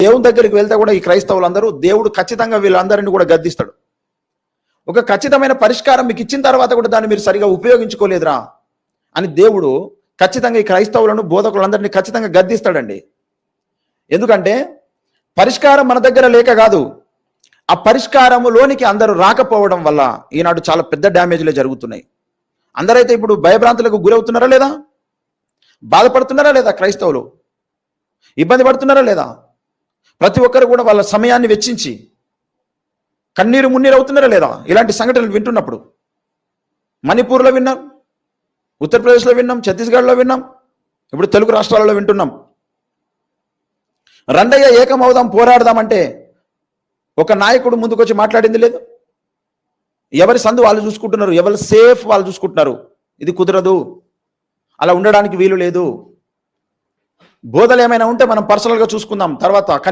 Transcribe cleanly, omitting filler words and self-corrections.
దేవుని దగ్గరికి వెళ్తే కూడా ఈ క్రైస్తవులందరూ దేవుడు ఖచ్చితంగా వీళ్ళందరినీ కూడా గద్దిస్తాడు. ఒక ఖచ్చితమైన పరిష్కారం మీకు ఇచ్చిన తర్వాత కూడా దాన్ని మీరు సరిగా ఉపయోగించుకోలేదురా అని దేవుడు ఖచ్చితంగా ఈ క్రైస్తవులను బోధకులందరినీ ఖచ్చితంగా గద్దిస్తాడండి. ఎందుకంటే పరిష్కారం మన దగ్గర లేక కాదు, ఆ పరిష్కారములోనికి అందరూ రాకపోవడం వల్ల ఈనాడు చాలా పెద్ద డ్యామేజ్లే జరుగుతున్నాయి. అందరైతే ఇప్పుడు భయభ్రాంతులకు గురవుతున్నారా లేదా? బాధపడుతున్నారా లేదా? క్రైస్తవులు ఇబ్బంది పడుతున్నారా లేదా? ప్రతి ఒక్కరు కూడా వాళ్ళ సమయాన్ని వెచ్చించి కన్నీరు మున్నీరు అవుతున్నారా లేదా? ఇలాంటి సంఘటనలు వింటున్నప్పుడు మణిపూర్లో విన్నాం, ఉత్తరప్రదేశ్లో విన్నాం, ఛత్తీస్గఢ్లో విన్నాం, ఇప్పుడు తెలుగు రాష్ట్రాలలో వింటున్నాం. రండయ్య ఏకమవుదాం, పోరాడదామంటే ఒక నాయకుడు ముందుకొచ్చి మాట్లాడింది లేదు. ఎవరి సందు వాళ్ళు చూసుకుంటున్నారు, ఎవరి సేఫ్ వాళ్ళు చూసుకుంటున్నారు. ఇది కుదరదు, అలా ఉండడానికి వీలు లేదు. బోధలు ఏమైనా ఉంటే మనం పర్సనల్గా చూసుకుందాం తర్వాత. కానీ